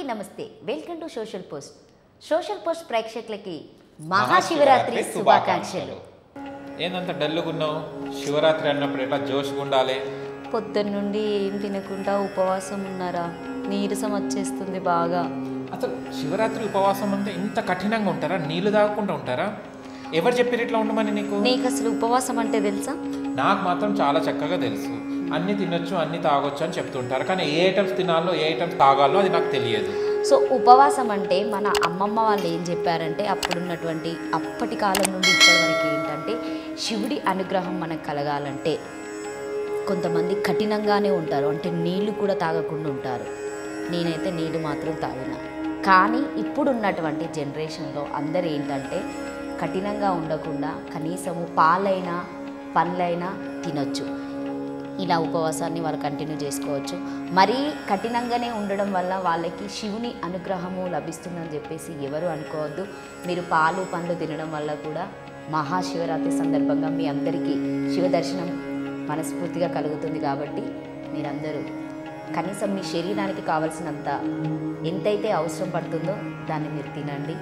నమస్తే welcome to social post ప్రేక్షకులకి మహాశివరాత్రి శుభాకాంక్షలు. ఏందంత డల్లుగున్నావు? శివరాత్రి అన్నప్పుడు ఎట్లా జోష్గా ఉండాలి? పొద్దున్న నుండి ఏం తినకుండా ఉపవాసం ఉన్నారా? నీరసం వచ్చేస్తుంది బాగా. అసలు శివరాత్రి ఉపవాసం అంటే ఇంత కఠినంగా ఉంటారా? నీళ్లు తాగకుండా ఉంటారా? ఎవరు చెప్పారు ఇట్లా ఉండమని నీకు అసలు ఉపవాసం అంటే తెలుసా? నాకు మాత్రం చాలా చక్కగా తెలుసు. అన్ని తినొచ్చు, అన్ని తాగొచ్చు అని చెప్తుంటారు, కానీ ఏ ఐటమ్స్ తినాలో ఏ ఐటమ్స్ తాగాలో అది నాకు తెలియదు. సో ఉపవాసం అంటే మన అమ్మమ్మ వాళ్ళు ఏం చెప్పారంటే అప్పుడున్నటువంటి అప్పటి కాలం నుండి ఇప్పటి వరకు ఏంటంటే శివుడి అనుగ్రహం మనకు కలగాలంటే కొంతమంది కఠినంగానే ఉంటారు, అంటే నీళ్లు కూడా తాగకుండా ఉంటారు. నేనైతే నీళ్ళు మాత్రం తాగిన. కానీ ఇప్పుడున్నటువంటి జనరేషన్లో అందరు ఏంటంటే కఠినంగా ఉండకుండా కనీసము పాలైనా పండ్లైనా తినొచ్చు. ఇలా ఉపవాసాన్ని వాళ్ళు కంటిన్యూ చేసుకోవచ్చు. మరీ కఠినంగానే ఉండడం వల్ల వాళ్ళకి శివుని అనుగ్రహము లభిస్తుందని చెప్పేసి ఎవరు అనుకోవద్దు. మీరు పాలు పండ్లు తినడం వల్ల కూడా మహాశివరాత్రి సందర్భంగా మీ అందరికీ శివ దర్శనం మనస్ఫూర్తిగా కలుగుతుంది. కాబట్టి మీరందరూ కనీసం మీ శరీరానికి కావలసినంత ఎంతైతే అవసరం పడుతుందో దాన్ని మీరు తినండి.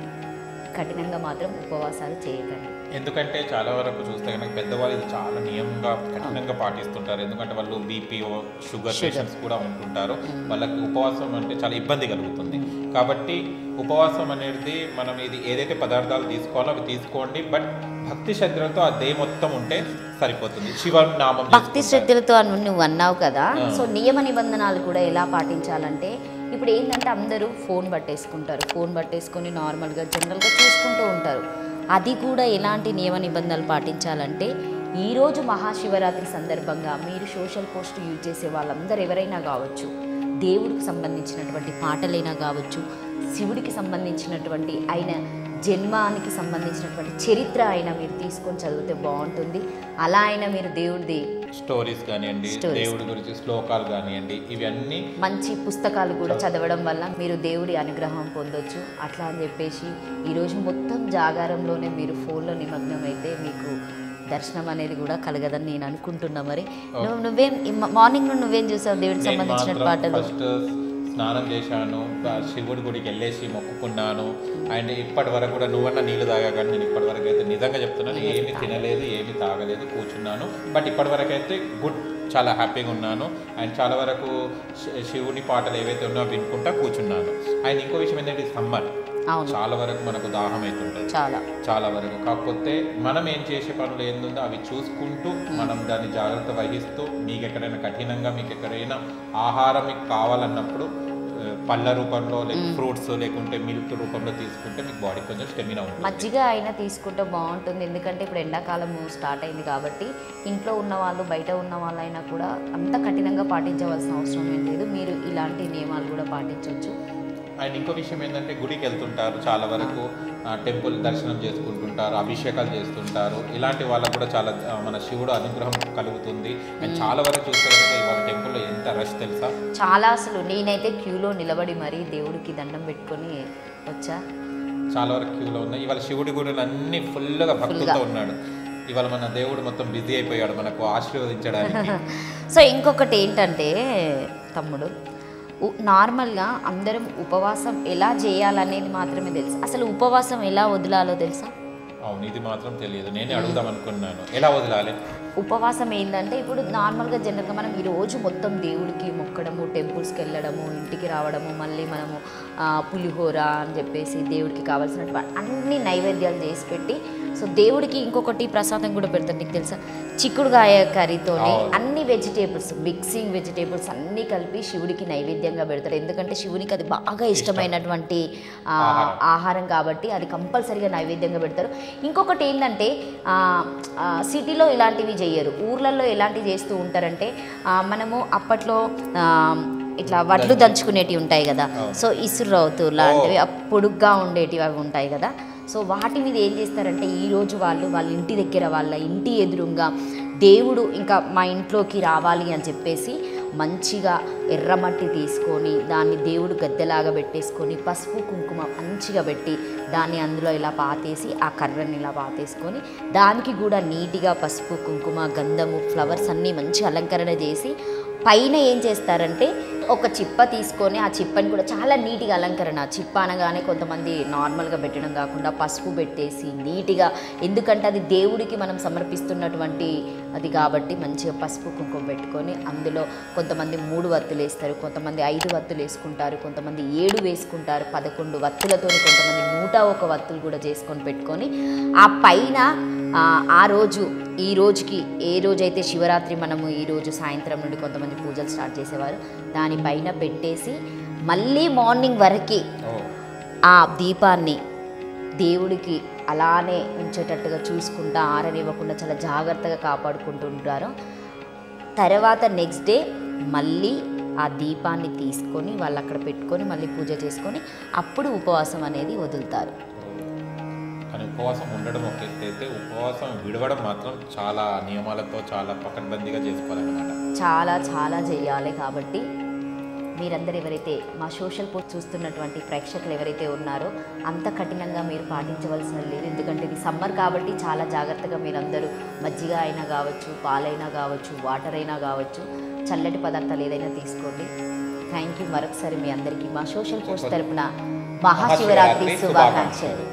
కఠినంగా మాత్రం ఉపవాసాలు చేయకండి. ఎందుకంటే చాలా వరకు చూస్తే కనుక పెద్దవాళ్ళు ఇది చాలా నియమంగా కఠినంగా పాటిస్తుంటారు. ఎందుకంటే వాళ్ళు బీపీఓ షుగర్ పేషెంట్స్ కూడా ఉంటుంటారు. వాళ్ళకి ఉపవాసం అంటే చాలా ఇబ్బంది కలుగుతుంది. కాబట్టి ఉపవాసం అనేది మనం ఇది ఏదైతే పదార్థాలు తీసుకోవాలో అవి తీసుకోండి, బట్ భక్తి శ్రద్ధలతో ఆ డే మొత్తం ఉంటే సరిపోతుంది. శివనామం భక్తి శ్రద్ధలతో అని నువ్వు అన్నావు కదా. సో నియమ నిబంధనలు కూడా ఎలా పాటించాలంటే ఇప్పుడు ఏంటంటే అందరూ ఫోన్ పట్టేసుకొని నార్మల్గా జనరల్గా చూసుకుంటూ ఉంటారు. అది కూడా ఎలాంటి నియమ నిబంధనలు పాటించాలంటే ఈరోజు మహాశివరాత్రి సందర్భంగా మీరు సోషల్ పోస్ట్ యూజ్ చేసే వాళ్ళందరూ ఎవరైనా కావచ్చు, దేవుడికి సంబంధించినటువంటి పాటలైనా కావచ్చు, శివుడికి సంబంధించినటువంటి ఆయన జన్మానికి సంబంధించినటువంటి చరిత్ర అయినా మీరు తీసుకొని చదివితే బాగుంటుంది. అలా అయినా మీరు దేవుడిది స్టోరీస్ కానివ్వండి, దేవుడి గురించి శ్లోకాలు కానివ్వండి, ఇవన్నీ మంచి పుస్తకాలు కూడా చదవడం వల్ల మీరు దేవుడి అనుగ్రహం పొందొచ్చు. అట్లా అని చెప్పేసి ఈరోజు మొత్తం జాగారంలోనే మీరు ఫోన్లో నిమగ్నం అయితే మీకు దర్శనం అనేది కూడా కలగదని నేను అనుకుంటున్నా. మరి నువ్వేం మార్నింగ్ నుండి నువ్వేం చూసావు దేవుడికి సంబంధించిన పాటలు? స్నానం చేశాను, శివుడి గుడికి వెళ్ళేసి మొక్కుకున్నాను. అండ్ ఇప్పటి వరకు కూడా నువ్వన్నా నీళ్ళు తాగా, కానీ నేను ఇప్పటి వరకు అయితే నిజంగా చెప్తున్నాను ఏమీ తినలేదు, ఏమీ తాగలేదు, కూర్చున్నాను. బట్ ఇప్పటి వరకు అయితే గుడ్, చాలా హ్యాపీగా ఉన్నాను. అండ్ చాలా వరకు శివుని పాటలు ఏవైతే ఉన్నాయో వినుకుంటా కూర్చున్నాను. అండ్ ఇంకో విషయం ఏంటంటే సమ్మర్ చాలా వరకు మనకు దాహం అవుతుంటుంది చాలా వరకు. కాకపోతే మనం ఏం చేసే పనులు ఏందో అవి చూసుకుంటూ మనం దాన్ని జాగ్రత్త వహిస్తూ మీకు ఎక్కడైనా కఠినంగా మీకు ఎక్కడైనా ఆహారం మీకు కావాలన్నప్పుడు పళ్ళ రూపంలో ఫ్రూట్స్ లేకుంటే మిల్క్ రూపంలో తీసుకుంటే మీకు బాడీ కొంచెం స్టెమినా ఉంటుంది. మజ్జిగ అయినా తీసుకుంటే బాగుంటుంది. ఎందుకంటే ఇప్పుడు ఎండాకాలం స్టార్ట్ అయింది కాబట్టి ఇంట్లో ఉన్న వాళ్ళు బయట ఉన్న వాళ్ళైనా కూడా అంత కఠినంగా పాటించవలసిన అవసరం ఏం లేదు. మీరు ఇలాంటి నియమాలు కూడా పాటించవచ్చు. అండ్ ఇంకో విషయం ఏంటంటే గుడికి వెళ్తుంటారు, చాలా వరకు టెంపుల్ దర్శనం చేసుకుంటుంటారు, అభిషేకాలు చేస్తుంటారు. ఇలాంటి వాళ్ళకు కూడా చాలా మన శివుడు అనుగ్రహం కలుగుతుంది. అండ్ చాలా వరకు చూస్తే వాళ్ళ టెంపుల్లో ఎంత రష్ తెలుసా? చాలా, అసలు నేనైతే క్యూలో నిలబడి మరీ దేవుడికి దండం పెట్టుకొని వచ్చా. చాలా వరకు క్యూలో ఉన్నాయి. ఇవాళ శివుడి గుడులు అన్ని ఫుల్గా భక్తులతో ఉన్నాడు. ఇవాళ మన దేవుడు మొత్తం బిజీ అయిపోయాడు మనకు ఆశీర్వదించడానికి. సో ఇంకొకటి ఏంటంటే తమ్ముడు, నార్మల్గా అందరం ఉపవాసం ఎలా చేయాలనేది మాత్రమే తెలుసు. అసలు ఉపవాసం ఎలా వదలాలో తెలుసా? అవును, ఇది మాత్రం తెలియదు. నేనే అడుగుదాం అనుకున్నాను, ఎలా వదలాలి? ఉపవాసం ఏంటంటే ఇప్పుడు నార్మల్గా జనరల్గా మనం ఈరోజు మొత్తం దేవుడికి మొక్కడము, టెంపుల్స్కి వెళ్ళడము, ఇంటికి రావడము, మళ్ళీ మనము పులిహోర అని చెప్పేసి దేవుడికి కావాల్సినటువంటి అన్ని నైవేద్యాలు చేసి పెట్టి, సో దేవుడికి ఇంకొకటి ప్రసాదం కూడా పెడతారు, నీకు తెలుసా? చిక్కుడుకాయ కర్రీతోని అన్ని వెజిటేబుల్స్, మిక్సింగ్ వెజిటేబుల్స్ అన్నీ కలిపి శివుడికి నైవేద్యంగా పెడతారు. ఎందుకంటే శివునికి అది బాగా ఇష్టమైనటువంటి ఆహారం కాబట్టి అది కంపల్సరీగా నైవేద్యంగా పెడతారు. ఇంకొకటి ఏంటంటే సిటీలో ఇలాంటివి చేయరు, ఊర్లలో ఎలాంటివి చేస్తూ ఉంటారంటే మనము అప్పట్లో ఇట్లా వడ్లు దంచుకునేటివి ఉంటాయి కదా, సో ఇసురవుతూ లాంటివి పొడుగ్గా ఉండేటివి అవి ఉంటాయి కదా. సో వాటి మీద ఏం చేస్తారంటే ఈరోజు వాళ్ళ ఇంటి దగ్గర వాళ్ళ ఇంటి ఎదురుగా దేవుడు ఇంకా మా ఇంట్లోకి రావాలి అని చెప్పేసి మంచిగా ఎర్రమట్టి తీసుకొని దాన్ని దేవుడు గద్దెలాగా పెట్టేసుకొని పసుపు కుంకుమ మంచిగా పెట్టి దాన్ని అందులో ఇలా పాతేసి ఆ కర్రని ఇలా పాతేసుకొని దానికి కూడా నీట్గా పసుపు కుంకుమ గంధము ఫ్లవర్స్ అన్నీ మంచి అలంకరణ చేసి పైన ఏం చేస్తారంటే ఒక చిప్ప తీసుకొని ఆ చిప్పని కూడా చాలా నీట్గా అలంకరణ. చిప్ప అనగానే కొంతమంది నార్మల్గా పెట్టడం కాకుండా పసుపు పెట్టేసి నీట్గా, ఎందుకంటే అది దేవుడికి మనం సమర్పిస్తున్నటువంటి అది కాబట్టి మంచిగా పసుపు కుంకుమ పెట్టుకొని అందులో కొంతమంది 3 వత్తులు వేస్తారు, కొంతమంది 5 వత్తులు వేసుకుంటారు, కొంతమంది 7 వేసుకుంటారు, 11 వత్తులతో కొంతమంది 101 వత్తులు కూడా చేసుకొని పెట్టుకొని ఆ పైన ఆ రోజు ఈ రోజుకి ఏ రోజైతే శివరాత్రి మనము ఈరోజు సాయంత్రం నుండి కొంతమంది పూజలు స్టార్ట్ చేసేవారు దానిపైన పెట్టేసి మళ్ళీ మార్నింగ్ వరకు ఆ దీపాన్ని దేవుడికి అలానే ఉంచేటట్టుగా చూసుకుంటా ఆరనివ్వకుండా చాలా జాగ్రత్తగా కాపాడుకుంటుంటారు. తర్వాత నెక్స్ట్ డే మళ్ళీ ఆ దీపాన్ని తీసుకొని వాళ్ళు అక్కడ పెట్టుకొని మళ్ళీ పూజ చేసుకొని అప్పుడు ఉపవాసం అనేది వదులుతారు. కానీ ఉపవాసం ఉండడం ఒక ఎత్తు అయితే ఉపవాసం విడవడం మాత్రం చాలా నియమాలతో చాలా పకడ్బందీగా చేసుకోవాలన్నమాట. చాలా చాలా చేయాలి. కాబట్టి మీరందరూ ఎవరైతే మా సోషల్ పోస్ట్ చూస్తున్నటువంటి ప్రేక్షకులు ఎవరైతే ఉన్నారో అంత కఠినంగా మీరు పాటించవలసిన లేదు. ఎందుకంటే ఇది సమ్మర్ కాబట్టి చాలా జాగ్రత్తగా మీరందరూ మజ్జిగ అయినా కావచ్చు, పాలైనా కావచ్చు, వాటర్ అయినా కావచ్చు, చల్లటి పదార్థాలు ఏదైనా తీసుకోండి. Thank you. మరొకసారి మీ అందరికీ మా సోషల్ పోస్ట్ తరపున మహాశివరాత్రి శుభాకాంక్షలు.